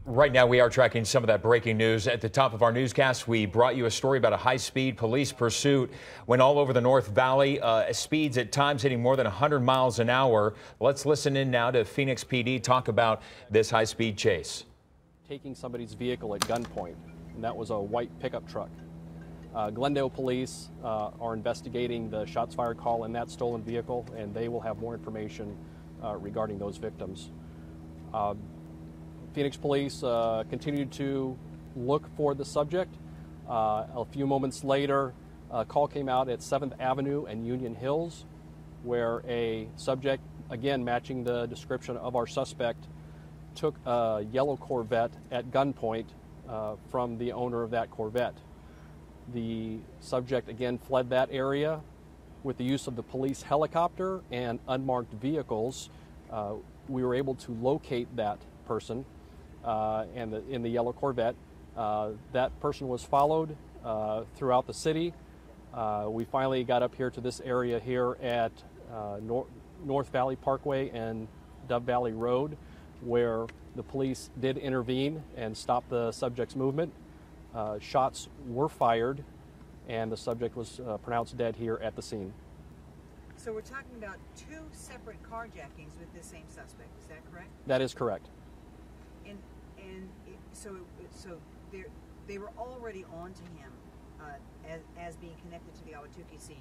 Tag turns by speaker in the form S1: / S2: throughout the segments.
S1: Right now, we are tracking some of that breaking news. At the top of our newscast, we brought you a story about a high-speed police pursuit. Went all over the North Valley, speeds at times hitting more than 100 miles an hour. Let's listen in now to Phoenix PD talk about this high-speed chase.
S2: Taking somebody's vehicle at gunpoint, and that was a white pickup truck. Glendale police are investigating the shots fired call in that stolen vehicle, and they will have more information regarding those victims. Phoenix police continued to look for the subject. A few moments later, a call came out at 7th Avenue and Union Hills, where a subject, again matching the description of our suspect, took a yellow Corvette at gunpoint from the owner of that Corvette. The subject again fled that area. With the use of the police helicopter and unmarked vehicles, we were able to locate that person in the yellow Corvette. That person was followed throughout the city. We finally got up here to this area here at North Valley Parkway and Dove Valley Road, where the police did intervene and stop the subject's movement. Shots were fired, and the subject was pronounced dead here at the scene.
S3: So we're talking about two separate carjackings with the same suspect, is that correct?
S2: That is correct.
S3: So they were already on to him as being connected to the Ahwatukee scene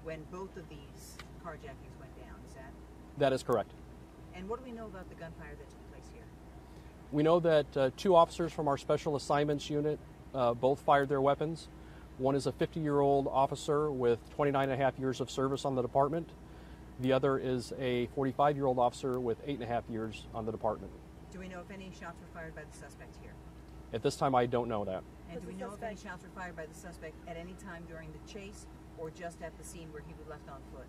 S3: when both of these carjackings went down, is that?
S2: That is correct.
S3: And what do we know about the gunfire that took place here?
S2: We know that two officers from our Special Assignments Unit both fired their weapons. One is a 50-year-old officer with 29 and a half years of service on the department. The other is a 45-year-old officer with 8.5 years on the department.
S3: Do we know if any shots were fired by the suspect here?
S2: At this time, I don't know that.
S3: And do we know if any shots were fired by the suspect at any time during the chase or just at the scene where he was left on foot?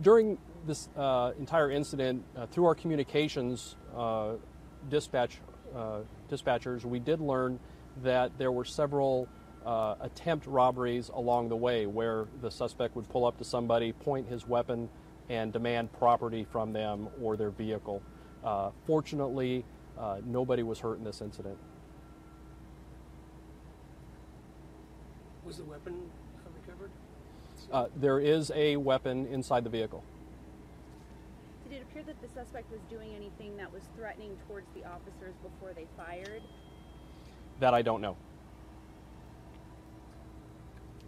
S2: During this entire incident, through our communications dispatchers, we did learn that there were several attempt robberies along the way where the suspect would pull up to somebody, point his weapon, and demand property from them or their vehicle. Fortunately, nobody was hurt in this incident.
S4: Was the weapon recovered?
S2: There is a weapon inside the vehicle.
S5: Did it appear that the suspect was doing anything that was threatening towards the officers before they fired?
S2: That I don't know.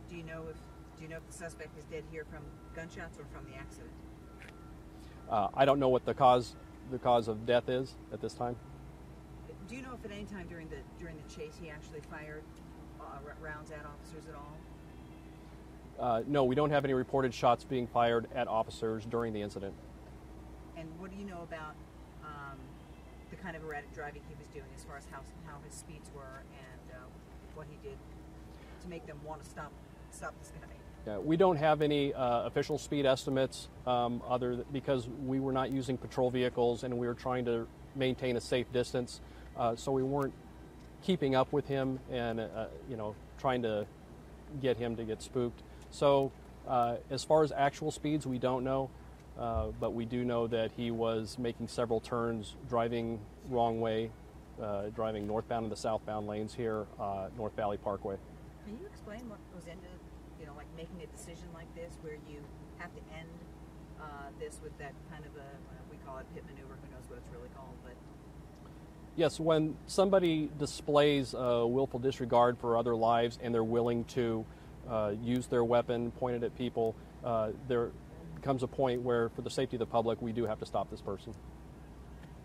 S3: Do you know if the suspect is dead here from gunshots or from the accident?
S2: I don't know what the cause of death is at this time.
S3: Do you know if at any time during the chase he actually fired rounds at officers at all?
S2: No, we don't have any reported shots being fired at officers during the incident.
S3: And what do you know about the kind of erratic driving he was doing as far as how his speeds were and what he did to make them want to stop this guy?
S2: Yeah, we don't have any official speed estimates because we were not using patrol vehicles and we were trying to maintain a safe distance, so we weren't keeping up with him and trying to get him to get spooked. So as far as actual speeds, we don't know, but we do know that he was making several turns, driving wrong way, driving northbound in the southbound lanes here, North Valley Parkway.
S3: Can you explain what goes into like making a decision like this where you have to end this with that kind of we call it pit maneuver, who knows what it's really called, but...
S2: Yes, when somebody displays willful disregard for other lives and they're willing to use their weapon pointed at people, there comes a point where, for the safety of the public, we do have to stop this person.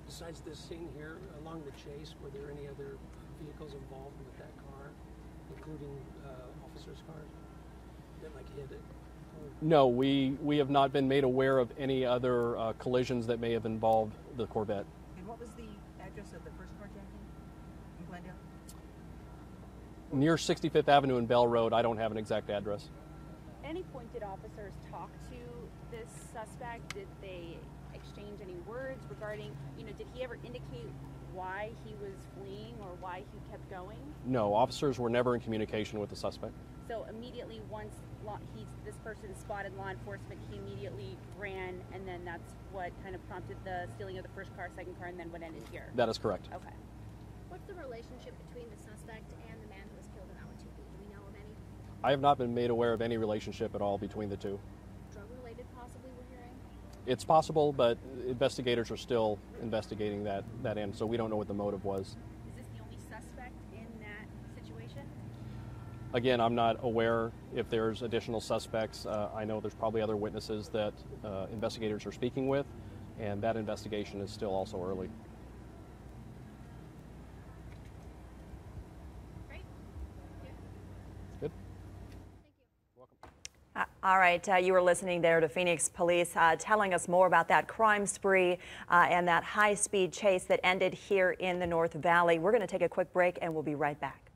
S4: Besides this scene here, along the chase, were there any other vehicles involved with that car, including officers' cars that hit it?
S2: No, we have not been made aware of any other collisions that may have involved the Corvette.
S3: And what was the address of the first carjacking in Glendale?
S2: Near 65th Avenue and Bell Road. I don't have an exact address.
S5: At any point did officers talk to this suspect? Did they exchange any words regarding, did he ever indicate why he was fleeing or why he kept going?
S2: No, officers were never in communication with the suspect.
S5: So immediately once this person spotted law enforcement, he immediately ran, and then that's what kind of prompted the stealing of the first car, second car, and then what ended here?
S2: That is correct.
S5: Okay.
S6: the relationship between the suspect and the man who was killed in Ahwatukee? Do we know of any?
S2: I have not been made aware of any relationship at all between the two.
S6: Drug-related, possibly, we're hearing?
S2: It's possible, but investigators are still investigating that end, so we don't know what the motive was.
S5: Is this the only suspect in that situation?
S2: Again, I'm not aware if there's additional suspects. I know there's probably other witnesses that investigators are speaking with, and that investigation is still also early.
S6: Great. Yeah.
S2: Good.
S6: Thank you.
S2: Welcome.
S7: All right, you were listening there to Phoenix Police telling us more about that crime spree and that high-speed chase that ended here in the North Valley. We're going to take a quick break and we'll be right back.